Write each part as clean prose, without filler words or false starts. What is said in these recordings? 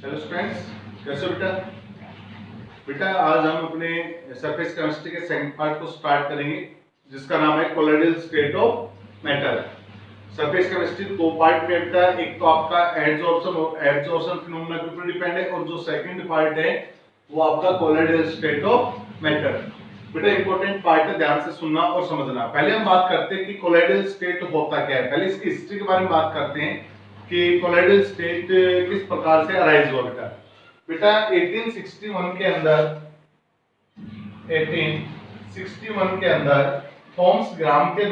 Hello students, कैसे हो बेटा? बेटा आज हम अपने सरफेस केमिस्ट्री के सेकंड पार्ट को स्टार्ट करेंगे जिसका नाम है colloidal state of matter. Surface chemistry दो पार्ट में बेटा, एक तो आपका एडजॉर्प्शन और एब्जॉर्प्शन फिनोमेना के ऊपर डिपेंड है और जो सेकंड पार्ट है वो आपका कोलोइडल स्टेट ऑफ मैटर। बेटा इंपॉर्टेंट पार्ट है, ध्यान से सुनना और समझना। पहले हम बात करते हैं कि कोलोइडल स्टेट होता क्या है। पहले इसकी हिस्ट्री के बारे में बात करते हैं कि कोलोइडल स्टेट किस प्रकार से अराइज हुआ। बेटा 1861 के अंदर थॉमस ग्राम के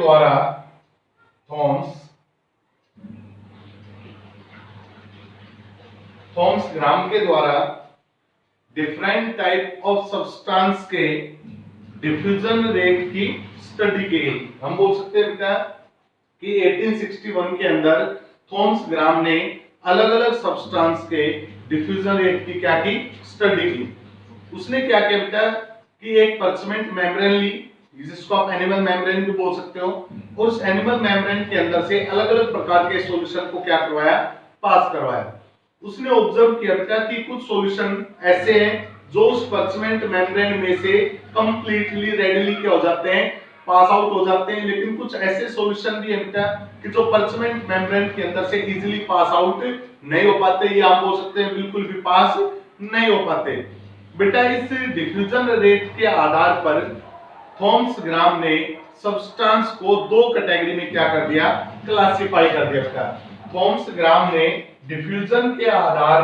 द्वारा डिफरेंट टाइप ऑफ सब्सटेंस के डिफ्यूजन रेट की स्टडी की गई। हम बोल सकते हैं बेटा कि 1861 के अंदर थॉमस ग्राम ने अलग अलग सब्सटेंस के डिफ्यूजन रेट की क्या की स्टडी की। उसने क्या किया बेटा कि एक परचमेंट मेम्ब्रेन ली, जिसको आप एनिमल मेम्ब्रेन भी बोल सकते हो, और उस एनिमल मेम्ब्रेन के अंदर से अलग अलग प्रकार के सॉल्यूशन को क्या करवाया, पास करवाया। उसने ऑब्जर्व किया बेटा कि कुछ सॉल्यूशन ऐसे हैं जो उस परचमेंट मेम्ब्रेन में से कंप्लीटली रेडीली क्या हो जाते हैं, पास आउट हो जाते हैं, लेकिन कुछ ऐसे सॉल्यूशन भी है बेटा कि जो परचमेंट मेम्ब्रेन के अंदर से इजीली पास आउट नहीं हो पाते, या आप बोल सकते हैं बिल्कुल भी पास नहीं हो पाते। बेटा इस डिफ्यूजन रेट के आधार पर थॉमस ग्राम ने सब्सटेंस को दो कैटेगरी में क्या कर दिया, क्लासिफाई कर दिया बेटा। थॉमस ग्राम ने डिफ्यूजन के आधार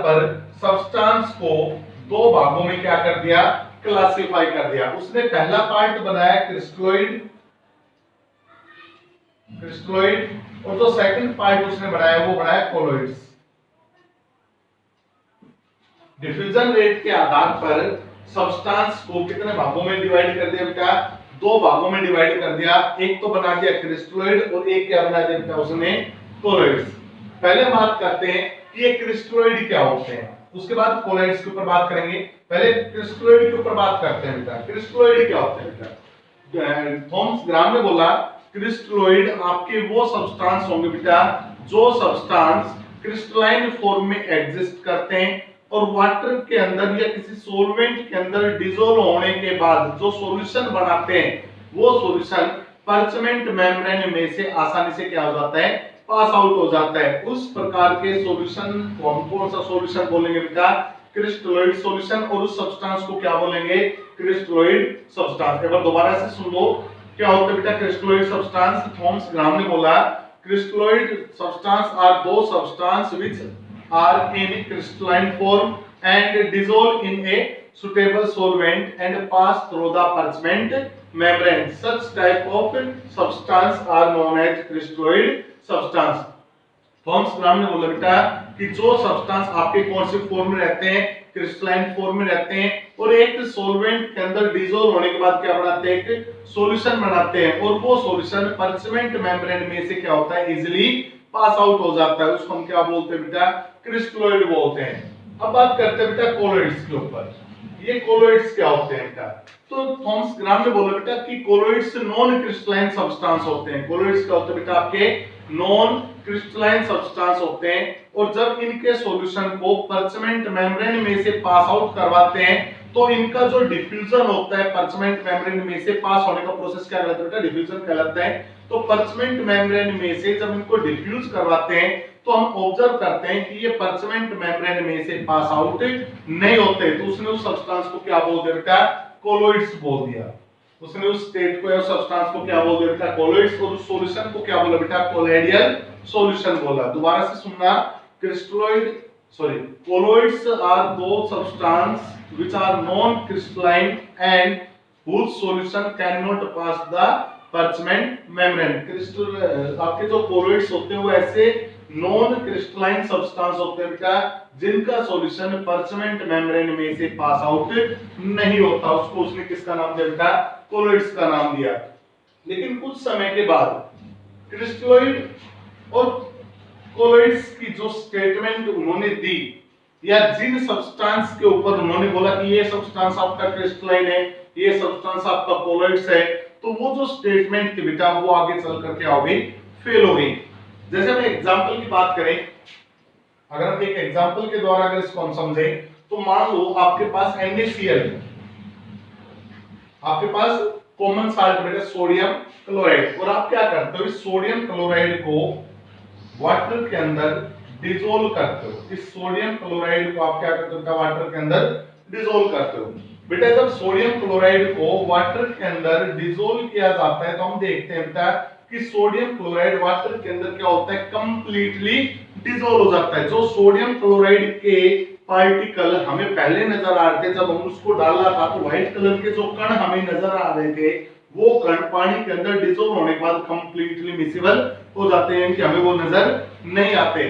पर सब्सटेंस को दो भागों में क्या कर दिया, क्लासिफाई कर दिया। उसने पहला पार्ट बनाया क्रिस्टलोइड, और जो सेकंड पार्ट उसने बनाया वो बनाया कोलोइड्स। डिफ्यूजन रेट के आधार पर सब्सटेंस को कितने भागों में डिवाइड कर दिया बेटा, दो भागों में डिवाइड कर दिया। एक तो बना दिया क्रिस्टलोइड और एक क्या बना दिया बेटा उसने, कोलोइड्स। पहले बात करते हैं कि ये क्रिस्टलोइड क्या होते हैं, उसके बाद कोलोइड्स के ऊपर बात करेंगे। पहले क्रिस्टलोइड के ऊपर बात करते हैं बेटा। क्रिस्टलोइड क्या होते हैं बेटा? थॉमस ग्राम ने बोला क्रिस्टलोइड आपके वो सब्सटेंस होंगे बेटा जो सब्सटेंस क्रिस्टलाइन फॉर्म में एग्जिस्ट करते हैं और वाटर के अंदर या किसी सॉल्वेंट के अंदर डिसॉल्व होने के बाद जो सॉल्यूशन बनाते हैं वो सॉल्यूशन परचमेंट मेम्ब्रेन में से आसानी से क्या हो जाता है, पास आउट हो जाता है। उस प्रकार के सॉल्यूशन को हम कौन सा सॉल्यूशन बोलेंगे बेटा, क्रिस्टलोइड सॉल्यूशन, और उस सब्सटेंस को क्या बोलेंगे, क्रिस्टलोइड सब्सटेंस। एक बार दोबारा से सुन लो क्या होता है बेटा क्रिस्टलोइड सब्सटेंस। थॉमस ग्राम ने बोला crystalloid substance are those substances which are in crystalline form and dissolve in a suitable solvent and pass through the parchment membrane. Such type of substance are known as crystalloid substance. Thomas Graham ने बोला बेटा कि जो substance आपके कौन से form में रहते हैं, क्रिस्टलाइन फॉर्म में रहते हैं, और एक सॉल्वेंट के अंदर डिसॉल्व होने के बाद क्या बनाते हैं, एक सॉल्यूशन बनाते हैं, और वो सॉल्यूशन परचमेंट मेम्ब्रेन में से क्या होता है, इजीली पास आउट हो जाता है। उसको हम क्या बोलते हैं बेटा, क्रिस्टलोइड बोलते हैं। अब बात करते हैं बेटा कोलोइड्स के ऊपर। ये कोलोइड्स क्या होते हैं बेटा? तो थॉमस ग्राम ने बोला बेटा कि कोलोइड्स नॉन क्रिस्टलाइन सब्सटेंस होते हैं। कोलोइड्स क्या होते हैं बेटा, आपके नॉन क्रिस्टलाइन सब्सटेंस होते हैं, और जब इनके सॉल्यूशन को परचमेंट मेम्ब्रेन में से पास आउट करवाते हैं तो इनका जो डिफ्यूजन होता है परचमेंट मेम्ब्रेन में से पास होने का प्रोसेस क्या कहलाता है बेटा, डिफ्यूजन कहलाता है। तो परचमेंट मेम्ब्रेन में से जब इनको डिफ्यूज करवाते हैं तो हम ऑब्जर्व करते हैं कि ये परचमेंट मेम्ब्रेन में से पास आउट नहीं होते, तो उसने उस सब्सटेंस को क्या बोल दिया बेटा, कोलोइड्स बोल दिया। उसने उस स्टेट को या सब्सटेंस को क्या बोल दिया बेटा, कोलोइड्स, और उस सॉल्यूशन को क्या बोला बेटा, कोलोइडियल सॉल्यूशन बोला। दोबारा से सुनना, colloids are those substances which are non-crystalline and whose solution cannot pass the parchment membrane. आपके जो colloids होते हैं वो ऐसे नॉन क्रिस्टलाइन सब्सटेंस होते हैं बेटा जिनका सॉल्यूशन परचमेंट मेम्ब्रेन में से पास आउट नहीं होता। उसको उसने किसका नाम दिया बेटा, कोलोइड्स का नाम दिया। लेकिन कुछ समय के बाद क्रिस्टलोइड और कोलोइड्स की जो स्टेटमेंट उन्होंने दी, या जिन सब्सटेंस के ऊपर उन्होंने बोला कि ये सब्सटेंस आपका क्रिस्टलाइन है, ये सब्सटेंस आपका कोलोइड्स है, तो वो जो स्टेटमेंट थी बेटा वो आगे चल कर क्या हो गई, फेल हो गई। जैसे हम एग्जांपल की बात करें अगर हम एक एग्जांपल के द्वारा अगर इसको हम समझें, तो मान लो आपके पास NaCl, आपके पास कॉमन साल्ट बेटा सोडियम क्लोराइड, और आप क्या करते हो, इस सोडियम क्लोराइड को वाटर के अंदर डिसोल्व करते हो। इस सोडियम क्लोराइड को आप क्या करते हो, वाटर के अंदर डिसोल्व करते हो। बेटा जब सोडियम क्लोराइड को वाटर के अंदर डिसोल्व किया जाता है तो हम देखते हैं बेटा कि सोडियम क्लोराइड वाटर के अंदर क्या होता है, कंप्लीटली डिसोल्व हो जाता है। जो सोडियम क्लोराइड के पार्टिकल हमें पहले नजर आ रहे थे, जब हम उसको डाला था तो व्हाइट कलर के जो कण हमें नजर आ रहे थे, वो कण पानी के अंदर डिसोल्व होने के बाद कंप्लीटली मिसिबल हो जाते हैं, कि हमें वो नजर नहीं आते।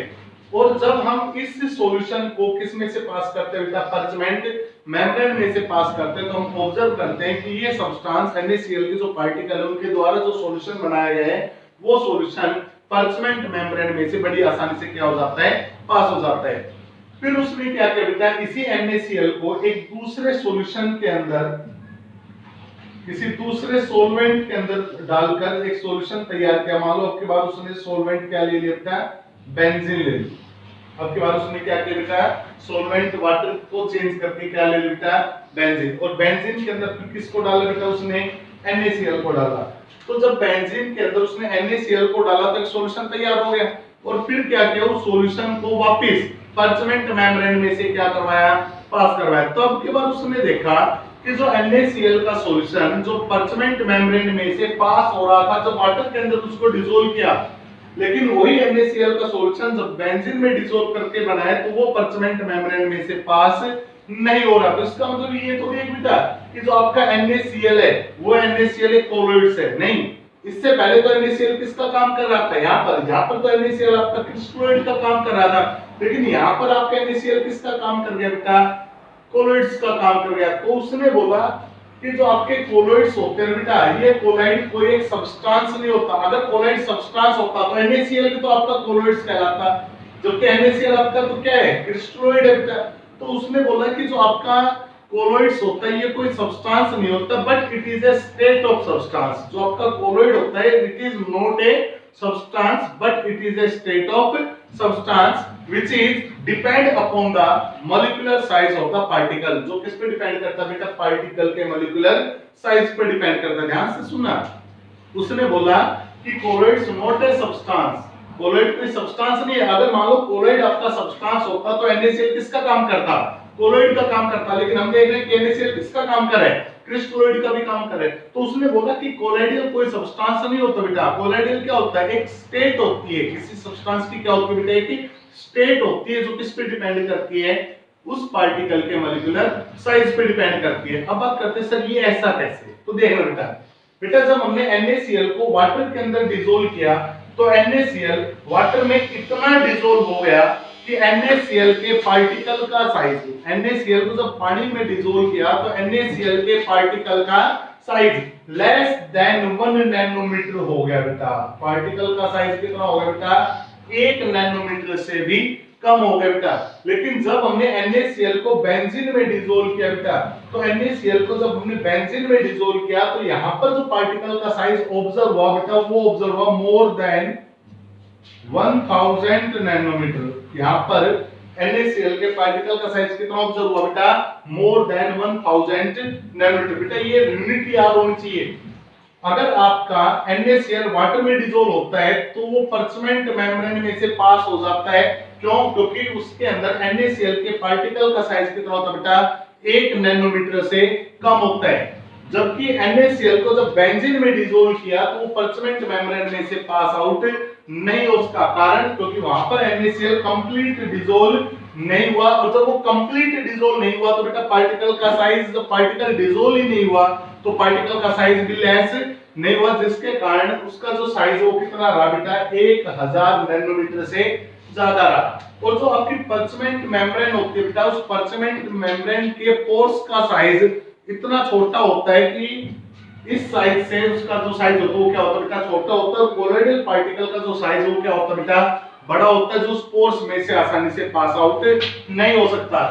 और जब हम इस सॉल्यूशन को किस में से पास करते हैं बेटा, पार्चमेंट मेम्ब्रेन में से पास करते हैं, तो हम ऑब्जर्व करते हैं कि ये सब्सटेंस NaCl के जो पार्टिकल है उनके द्वारा जो सॉल्यूशन बनाया गया है, वो सॉल्यूशन पार्चमेंट मेम्ब्रेन में से बड़ी आसानी से क्या हो जाता है, पास हो जाता है। फिर उसने क्या किया बेटा, इसी NaCl को एक दूसरे सॉल्यूशन के अंदर, किसी दूसरे सॉल्वेंट के अंदर डालकर एक सॉल्यूशन तैयार किया। मान लो आपके बाद उसने सॉल्वेंट क्या ले लिया बेटा, बेंजीन ले लिया। अब के बाद उसने क्या किया बेटा, सॉल्वेंट वाटर को चेंज करके क्या ले लिया बेटा, बेंजीन। और बेंजीन के अंदर फिर किसको डाला बेटा, उसने NaCl को डाला। तो जब बेंजीन के अंदर उसने NaCl को डाला तो एक सॉल्यूशन तैयार हो गया। और फिर क्या किया, उस सॉल्यूशन को वापस पार्चमेंट मेम्ब्रेन में से क्या करवाया, पास करवाया। तो अब के बाद उसने देखा कि जो NaCl का सॉल्यूशन जो पार्चमेंट मेम्ब्रेन में से पास हो रहा था, जब वाटर के अंदर उसको डिसोल्व किया, लेकिन वही NaCl का सॉल्यूशन जब बेंजीन में डिसोल्व करके बनाए तो वो पार्चमेंट मेम्ब्रेन में से पास नहीं हो रहा। तो इसका मतलब ये तो नहीं बेटा कि जो आपका NaCl है वो NaCl एक कोलोइड्स है, नहीं। इससे पहले तो NaCl किसका काम कर रहा था, यहाँ पर तो NaCl आपका क्रिस्टलोइड का काम कर रहा था, लेकिन यहाँ पर आपका NaCl किसका काम कर गया बेटा, कोलोइड्स का काम कर गया। तो उसने बोला कि जो आपके कोलोइड्स होते हैं बेटा, ये कोलाइड कोई एक सब्सटेंस नहीं होता। अगर कोलाइड सब्सटेंस होता तो NaCl भी तो आपका कोलोइड्स कहलाता, जबकि NaCl आपका तो क्या है, क्रिस्टलोइड है बेटा। तो उसने बोला कि जो आपका कोलोइड्स होता है ये कोई सब्सटेंस नहीं होता, but it is a state of substance. जो आपका कोलोइड होता है it is not a substance but it is a state of substance which is depend upon the molecular size of the particle। जो किस पे depend करता है बेटा, पार्टिकल के molecular size पे डिपेंड करता है। ध्यान से सुनना, उसने बोला कि colloid not a substance, colloid कोई सब्सटेंस नहीं है। अगर मान लो कोलोइड आपका सब्सटेंस होता तो NaCl किसका काम करता, कोलोइड का काम करता, लेकिन हम देख रहे हैं कि NaCl किसका काम कर रहा है, क्रिस्टलोइड का भी काम करे। तो उसने बोला कि कोलाइडल कोई सब्सटेंस नहीं होता बेटा, कोलाइडल क्या होता है, एक स्टेट होती है। किसी सब्सटेंस की क्या होती है बेटा, एक स्टेट होती है जो किस पे डिपेंड करती है, उस पार्टिकल के मॉलिक्यूलर साइज पे डिपेंड करती है। अब बात करते हैं सर ये ऐसा कैसे, तो देखना बेटा, बेटा जब हमने NaCl को वाटर के अंदर डिसोल्व किया तो NaCl वाटर में इतना डिसोल्व हो गया कि NaCl के पार्टिकल का साइज, NaCl को जब पानी में डिसोल्व किया तो NaCl के पार्टिकल का साइज लेस देन 1 नैनोमीटर हो गया बेटा। पार्टिकल का साइज कितना हो गया बेटा, 1 नैनोमीटर से भी कम हो गया बेटा। लेकिन जब हमने NaCl को बेंजीन में डिसोल्व किया बेटा, तो NaCl को जब हमने बेंजीन में डिसोल्व किया तो यहाँ पर जो पार्टिकल का साइज ऑब्जर्व हुआ बेटा, वो ऑब्जर्व हुआ मोर देन 1000 नैनोमीटर। यहाँ पर NaCl के पार्टिकल का साइज कितना ऑब्जर्व हुआ बेटा, मोर देन 1000 नैनोमीटर। बेटा ये यूनिट याद होनी चाहिए। अगर आपका NaCl वाटर में डिसोल्व होता है तो वो पार्चमेंट मेम्ब्रेन में से पास हो जाता है। क्यों? क्योंकि उसके अंदर NaCl के पार्टिकल का साइज कितना होता है बेटा, 1 नैनोमीटर से कम होता है। जबकि NaCl को जब बेंजीन में डिसोल्व किया तो वो पार्चमेंट मेम्ब्रेन में से पास आउट नहीं हो, उसका कारण क्योंकि वहां पर NaCl कंप्लीट डिसोल्व नहीं हुआ। और जब वो कंप्लीट डिसोल्व नहीं हुआ तो बेटा पार्टिकल का साइज, जब पार्टिकल डिसोल्व ही नहीं हुआ तो पार्टिकल का साइज भी लेस नहीं हुआ, जिसके कारण उसका जो साइज है वो कितना रहा बेटा, 1000 नैनोमीटर से ज्यादा रहा। और जो आपकी पार्चमेंट मेम्ब्रेन होती है बेटा, उस पार्चमेंट मेम्ब्रेन के पोर्स का साइज इतना छोटा होता है कि इस साइज से उसका जो साइज होता है वो क्या होता है बेटा, छोटा होता है। कोलोइडल पार्टिकल का जो साइज है वो क्या होता है बेटा, बड़ा होता है, जो स्पोर्स में से आसानी से पास आउट नहीं हो सकता।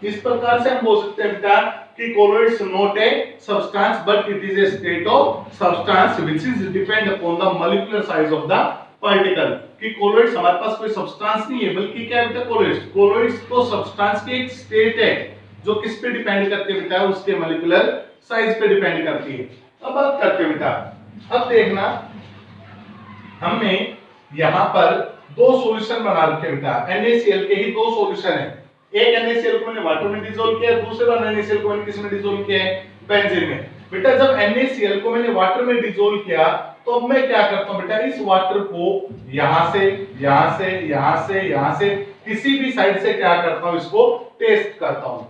इस प्रकार से हम बोल सकते हैं बेटा कि colloids not a substance but it is a state of substance which is depend upon the molecular size of the particle. कि कोलोइड्स हमारे पास कोई सब्सटेंस नहीं है बल्कि क्या है बेटा कोलोइड्स। कोलोइड्स तो सब्सटेंस की एक स्टेट है जो किस पे डिपेंड करती है बेटा, उसके मॉलिक्यूलर साइज पे डिपेंड करती है। अब बात करते हैं बेटा, अब देखना हमने यहां पर दो सॉल्यूशन बना रखे बेटा, NaCl के ही दो सॉल्यूशन है। एक NaCl को मैंने वाटर में डिसॉल्व किया, दूसरे वाला NaCl को मैंने किस में डिसॉल्व किया है, बेंजीन में। बेटा जब NaCl को मैंने वाटर में डिसॉल्व किया तो अब मैं क्या करता हूं बेटा, इस वाटर को यहां से यहां से यहां से यहां से किसी भी साइड से क्या करता हूं, इसको टेस्ट करता हूं।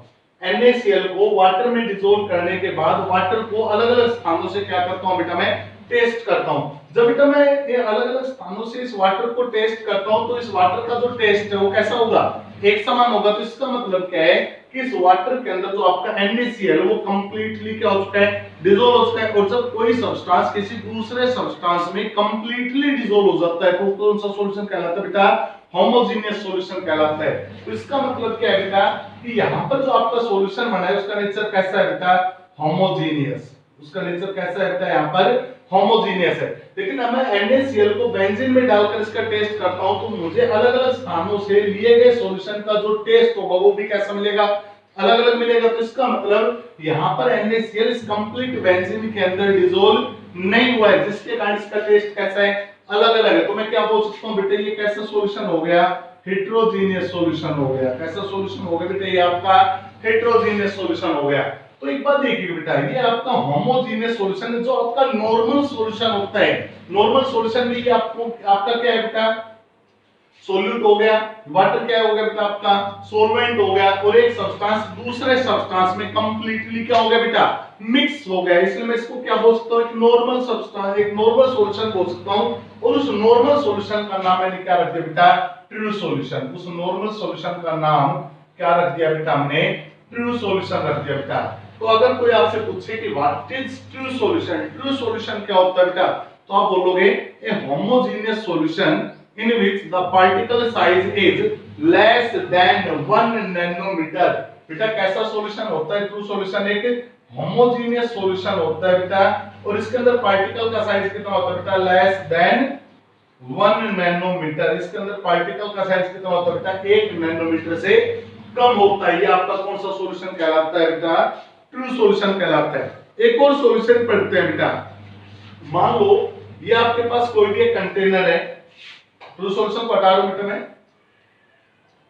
NaCl को वाटर में डिसॉल्व करने के बाद वाटर को अलग-अलग स्थानों से क्या करता हूं बेटा, मैं टेस्ट करता हूं। जब बेटा मैं ये अलग-अलग स्थानों से इस वाटर को टेस्ट करता हूं तो इस वाटर का जो टेस्ट है वो कैसा होगा, एक समान होगा। तो इसका मतलब क्या है कि इस वाटर के अंदर जो आपका NaCl वो कंप्लीटली क्या हो चुका है, डिसॉल्व हो चुका है। और जब कोई सब्सटेंस किसी दूसरे सब्सटेंस में कंप्लीटली डिसॉल्व हो जाता है तो कौन सा सॉल्यूशन कहलाता है बेटा, होमोजेनियस सॉल्यूशन कहलाता है। तो इसका मतलब क्या है बेटा कि यहां पर जो आपका सॉल्यूशन बना है उसका नेचर कैसा है बेटा, होमोजेनियस। उसका नेचर कैसा है बेटा, यहां पर होमोजेनियस है। लेकिन अब मैं NaCl को बेंजीन में डालकर इसका टेस्ट करता हूं तो मुझे अलग-अलग स्थानों से लिए गए सॉल्यूशन का जो टेस्ट होगा वो भी कैसा मिलेगा, अलग-अलग मिलेगा। तो इसका मतलब यहां पर NaCl इस कंप्लीट बेंजीन के अंदर डिसॉल्व नहीं हुआ है, जिसके कारण इसका टेस्ट कैसा है, अलग-अलग है। तो मैं क्या बोल सकता हूं बेटा, ये कैसा सॉल्यूशन हो गया, हेटेरोजेनियस सॉल्यूशन हो गया। कैसा सॉल्यूशन हो गया बेटा, ये आपका हेटेरोजेनियस सॉल्यूशन हो गया। तो एक बात देखिए बेटा, ये आपका होमोजेनियस सॉल्यूशन है, जो आपका नॉर्मल सॉल्यूशन होता है। नॉर्मल सॉल्यूशन में ये आपको आपका क्या है बेटा, सोल्यूट हो गया, वाटर क्या हो गया बेटा आपका, सॉल्वेंट हो गया, और एक सब्सटेंस दूसरे सब्सटेंस में कंप्लीटली क्या हो गया बेटा, मिक्स हो गया। इसलिए मैं इसको क्या बोल सकता हूं, एक नॉर्मल सब्सटेंस, एक नॉर्मल सॉल्यूशन बोल सकता हूं। और उस नॉर्मल सॉल्यूशन का नाम मैंने क्या रख दिया बेटा, ट्रू सॉल्यूशन। उस नॉर्मल सॉल्यूशन का नाम क्या रख दिया बेटा, हमने ट्रू सॉल्यूशन रख दिया बेटा। तो अगर कोई आपसे पूछे कि what is true solution, true solution क्या होता है बेटा, तो आप बोलोगे a homogeneous solution in which the particle size is less than 1 nanometre. बेटा कैसा सॉल्यूशन होता है ट्रू सॉल्यूशन, एक होमोजेनियस सॉल्यूशन होता है बेटा, और इसके अंदर पार्टिकल का साइज कितना होता है बेटा, लेस देन 1 नैनोमीटर। इसके अंदर पार्टिकल का साइज कितना होता है बेटा, 1 नैनोमीटर से कम होता है। ये आपका कौन सा सॉल्यूशन कहलाता है बेटा, ट्रू सॉल्यूशन कहलाता है। एक और सॉल्यूशन पढ़ते हैं बेटा, मान लो ये आपके पास कोई भी एक कंटेनर है, ट्रू सॉल्यूशन को हटा दो बेटा, मैं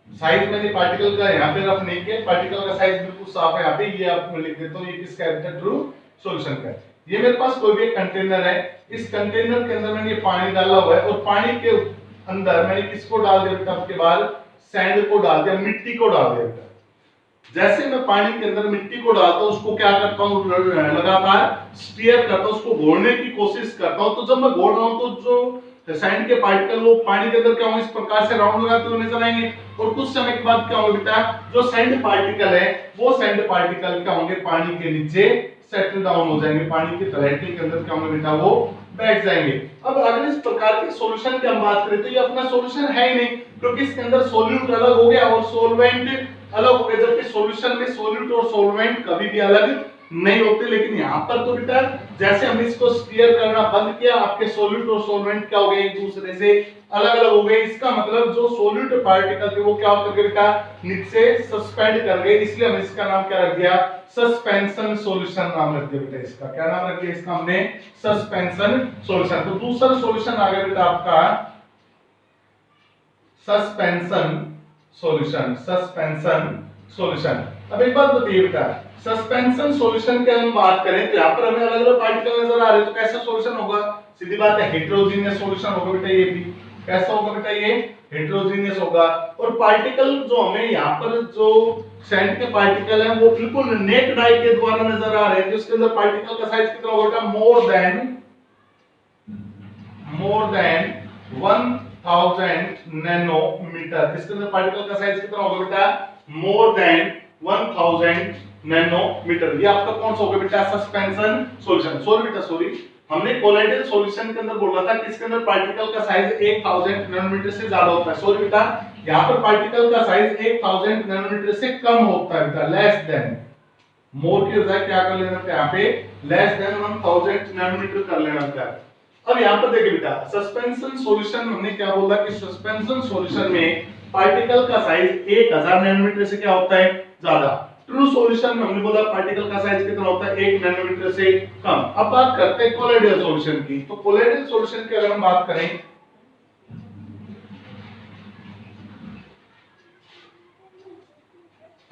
साइज मैंने पार्टिकल का यहां पे रख नहीं किया, पार्टिकल का साइज बिल्कुल साफ है, यहां पे ये आपको लिख देता हूं, ये किसका है, ट्रू सॉल्यूशन का। ये मेरे पास कोई भी एक कंटेनर है, इस कंटेनर के अंदर मैंने ये पानी डाला हुआ है, और पानी के अंदर मैंने किसको डाल दिया बेटा, उसके बाद सैंड को डाल दिया, मिट्टी को डाल दिया बेटा। जैसे मैं पानी के अंदर मिट्टी को डालता हूं, उसको क्या करता हूं, लगातार स्टीयर करता हूं, उसको घोलने की कोशिश करता हूं। तो जब मैं घोल रहा हूं तो जो सैंड के पार्टिकल वो पानी के अंदर क्या होंगे, इस प्रकार से राउंड लगाते हुए नजर आएंगे। और कुछ समय के बाद क्या होगा बेटा, जो सैंड पार्टिकल है वो सैंड पार्टिकल क्या होंगे, पानी के नीचे सेटल डाउन हो जाएंगे, पानी की तलहटी के अंदर क्या होंगे बेटा, वो बैठ जाएंगे। अब अगर इस प्रकार के सॉल्यूशन की हम बात करें तो ये अपना सॉल्यूशन है ही नहीं, क्योंकि इसके अंदर सोल्यूट अलग हो गया और सॉल्वेंट अलग हो गया, जबकि सॉल्यूशन में सोल्यूट और सॉल्वेंट कभी भी अलग नहीं होते। लेकिन यहाँ पर तो बेटा जैसे हम इसको स्टीयर करना बंद किया, आपके सोल्यूट और सॉल्वेंट क्या हो गए, एक दूसरे से अलग अलग हो गए। इसका मतलब जो सोल्यूट पार्टिकल थे वो क्या कर गए बेटा, नीचे सस्पेंड कर गए, इसलिए हम इसका नाम क्या रख दिया, सस्पेंशन सॉल्यूशन नाम रख दिया बेटा। इसका क्या नाम रख दिया, इसका हमने सस्पेंशन सॉल्यूशन। तो दूसरा सॉल्यूशन आ गया बेटा आपका सस्पेंशन सॉल्यूशन, सस्पेंशन सॉल्यूशन। अब एक बात बताइए बेटा, सस्पेंशन सॉल्यूशन की हम बात करें तो यहाँ पर हमें अलग अलग पार्टिकल नजर आ रहे हैं, तो कैसा सॉल्यूशन होगा, सीधी बात है हेटेरोजेनियस सॉल्यूशन होगा बेटा। ये भी कैसा होगा बेटा, ये हेटेरोजेनियस होगा। और पार्टिकल जो हमें यहाँ पर जो सैंड के पार्टिकल हैं वो बिल्कुल नेट डाई के द्वारा नजर आ रहे हैं, जिसके अंदर पार्टिकल का साइज कितना होगा बेटा, मोर देन 1000 नैनोमीटर। इसके अंदर पार्टिकल का साइज कितना होगा बेटा, मोर देन 1000 नैनोमीटर। ये आपका कौन सा होगा बेटा, सस्पेंशन सॉल्यूशन। सॉरी हमने कोलाइडल सॉल्यूशन के अंदर बोला था कि इसके अंदर पार्टिकल का साइज 1000 नैनोमीटर से ज्यादा होता है। सॉरी बेटा, यहाँ पर पार्टिकल का साइज 1000 नैनोमीटर से कम होता है बेटा, लेस देन। मोर के बजाय क्या कर लेना था, यहाँ पे लेस देन 1000 नैनोमीटर कर लेना था। अब यहाँ पर देखिए बेटा, सस्पेंशन सॉल्यूशन में हमने क्या बोला कि सस्पेंशन सॉल्यूशन में पार्टिकल का साइज 1000 नैनोमीटर से क्या होता है, ज्यादा। ट्रू सॉल्यूशन में हमने बोला पार्टिकल का साइज कितना होता है, 1 नैनोमीटर से कम। अब बात करते हैं कोलोइडल सॉल्यूशन की। तो कोलोइडल सॉल्यूशन की अगर हम बात करें,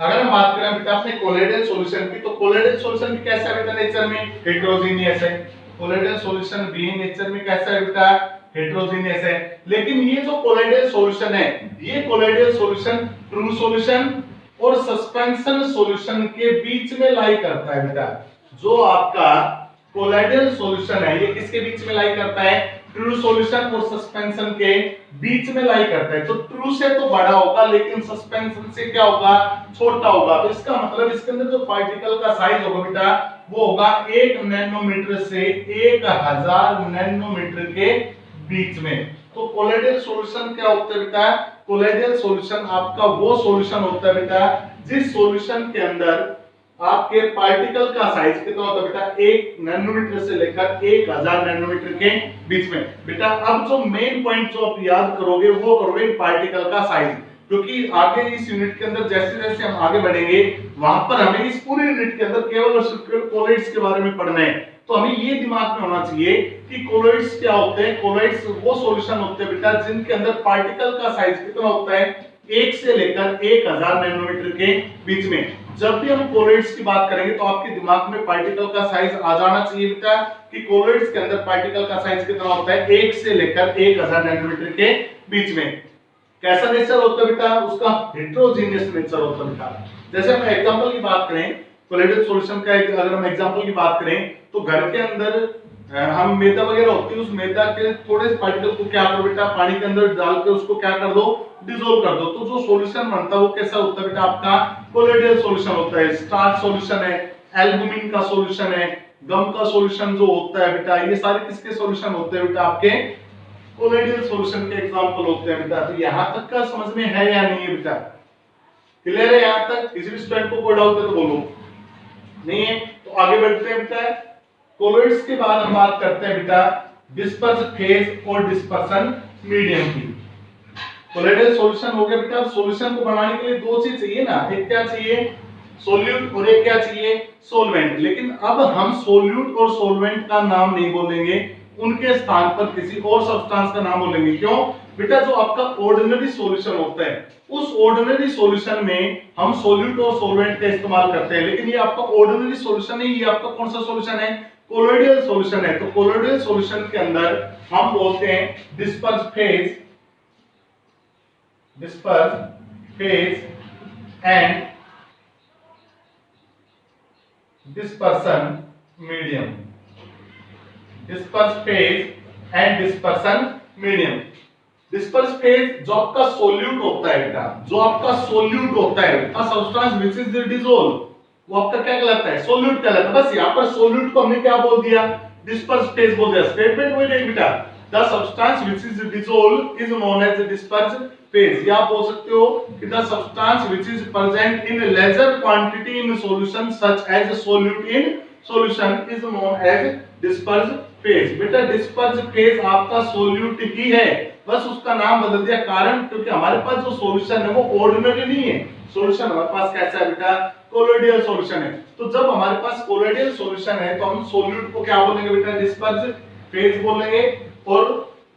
अगर हम बात करें बेटा अपने कोलोइडल सॉल्यूशन की, तो कोलोइडल सॉल्यूशन भी कैसा है बेटा नेचर में, हेटेरोजेनियस है। कोलोइडल सॉल्यूशन भी नेचर में कैसा है बेटा, हेटेरोजेनियस है। लेकिन ये जो कोलोइडल सॉल्यूशन है, ये कोलोइडल सॉल्यूशन ट्रू सॉल्यूशन और सस्पेंशन सॉल्यूशन के बीच में लाई करता है बेटा। जो आपका कोलोइडल सॉल्यूशन है ये किसके बीच में लाई करता है, ट्रू सॉल्यूशन और सस्पेंशन के बीच में लाई करता है। तो ट्रू से तो बड़ा होगा लेकिन सस्पेंशन से क्या होगा, छोटा होगा। तो इसका मतलब इसके अंदर जो पार्टिकल का साइज होगा बेटा वो होगा 1 नैनोमीटर से 1000 नैनोमीटर के बीच में। तो कोलोइडल सॉल्यूशन क्या होता है बेटा, कोलोइडल सॉल्यूशन आपका वो सॉल्यूशन होता है बेटा जिस सॉल्यूशन के अंदर आपके पार्टिकल का साइज कितना होता है बेटा, 1 नैनोमीटर से लेकर 1000 नैनोमीटर के बीच में। बेटा अब जो मेन पॉइंट जो आप याद करोगे वो करोगे पार्टिकल का साइज, क्योंकि आगे इस यूनिट के अंदर जैसे जैसे हम आगे बढ़ेंगे वहां पर हमें इस पूरे यूनिट के अंदर केवल और सिर्फ कोलोइड्स के बारे में पढ़ना है। तो हमें ये दिमाग में होना चाहिए कि कोलोइड्स क्या होते हैं। कोलोइड्स वो सॉल्यूशन होते हैं बेटा जिनके अंदर पार्टिकल का साइज कितना होता है, 1 से लेकर 1000 नैनोमीटर के बीच में। जब भी हम कोलोइड्स की बात करेंगे तो आपके दिमाग में पार्टिकल का साइज आ जाना चाहिए बेटा कि कोलोइड्स के अंदर पार्टिकल का साइज कितना होता है, 1 से लेकर 1000 नैनोमीटर के बीच में। कैसा नेचर होता है बेटा, उसका हेटेरोजेनियस नेचर होता है बेटा। जैसे हम एग्जांपल की बात करें कोलोइडल सॉल्यूशन का, अगर हम एग्जांपल की बात करें तो घर के अंदर हम मैदा वगैरह होती है, उस मैदा के थोड़े से पार्टिकल को क्या करो बेटा, पानी के अंदर डाल के उसको क्या कर दो, डिसॉल्व कर दो। तो जो सॉल्यूशन बनता है वो कैसा होता है बेटा, आपका कोलोइडल सॉल्यूशन होता है। स्टार्च सॉल्यूशन है, एल्बुमिन का सॉल्यूशन है, गम का सॉल्यूशन जो होता है बेटा, ये सारे किसके सॉल्यूशन होते हैं बेटा, आपके कोलोइडल सॉल्यूशन के एग्जांपल होते हैं बेटा। तो यहां तक का समझ में है या नहीं है बेटा, क्लियर है यहां तक? किसी भी स्टूडेंट को कोई डाउट है तो बोलो, नहीं है तो आगे बढ़ते हैं बेटा। कोलोइड्स के बाद हम बात करते हैं बेटा डिस्पर्स फेज और डिस्पर्सन मीडियम की। कोलोइडल सॉल्यूशन हो गया बेटा। सॉल्यूशन को बनाने के लिए दो चीज चाहिए ना, एक क्या चाहिए, सोल्यूट, और एक क्या चाहिए, सोलवेंट। लेकिन अब हम सोल्यूट और सोलवेंट का नाम नहीं बोलेंगे, उनके स्थान पर किसी और सब्सटेंस का नाम बोलेंगे। क्यों बेटा, जो आपका ऑर्डिनरी सॉल्यूशन होता है उस ऑर्डिनरी सॉल्यूशन में हम सोल्यूट और सोलवेंट का इस्तेमाल करते हैं, लेकिन ये आपका ऑर्डिनरी सॉल्यूशन नहीं, ये आपका कौन सा सॉल्यूशन है, कोलोइडल सॉल्यूशन है। तो कोलोइडल सॉल्यूशन के अंदर हम बोलते हैं disperse phase and dispersion medium. Disperse phase and dispersion medium. Disperse phase जो आपका सोल्यूट होता है बेटा, जो आपका सोल्यूट होता है, सब्सटेंस व्हिच इज डिसॉल्व, वो आपका क्या कहलाता है, सोल्यूट कहलाता है। बस यहाँ पर सोल्यूट को हमने क्या बोल दिया, डिस्पर्स फेज बोल दिया। स्टेटमेंट वही रहेगी बेटा, the substance which is dissolve is known as disperse phase. या आप बोल सकते हो कि the substance which is present in lesser quantity in solution such as solute in solution is known as disperse phase. बेटा डिस्पर्स फेज आपका solute ही है, बस उसका नाम बदल दिया, कारण क्योंकि हमारे पास जो सॉल्यूशन है वो ऑर्डिनरी नहीं है। सॉल्यूशन हमारे पास कैसा है बेटा, कोलोइडल सॉल्यूशन है। तो जब हमारे पास कोलोइडल सॉल्यूशन है तो हम सोल्यूट को क्या बोलेंगे बेटा, डिस्पर्स फेज बोलेंगे। और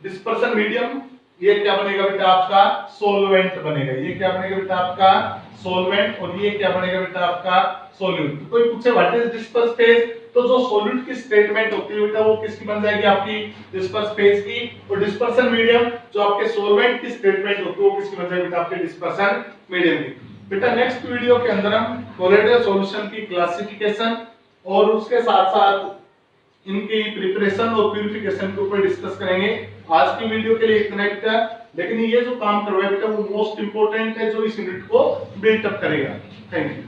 डिस्पर्सन मीडियम ये क्या बनेगा बेटा, आपका सोलवेंट बनेगा। ये क्या बनेगा बेटा, आपका सोलवेंट। और ये क्या बनेगा बेटा, आपका सोल्यूट। तो कोई पूछे व्हाट इज डिस्पर्स फेज, तो जो सोल्यूट की स्टेटमेंट होती है बेटा वो किसकी बन जाएगी, आपकी डिस्पर्स फेज की। और डिस्पर्सन मीडियम जो आपके सोलवेंट की स्टेटमेंट होती है वो किसकी बन जाएगी बेटा, आपके डिस्पर्सन मीडियम की। बेटा नेक्स्ट वीडियो के अंदर हम कोलोइडल सॉल्यूशन की क्लासिफिकेशन और उसके साथ साथ इनकी प्रिपरेशन और प्यूरिफिकेशन के ऊपर डिस्कस करेंगे। आज की वीडियो के लिए इतना ही था, लेकिन ये जो काम कर रहे हैं बेटा वो मोस्ट इंपोर्टेंट है जो इस यूनिट को बिल्ट अप करेगा। Thank you.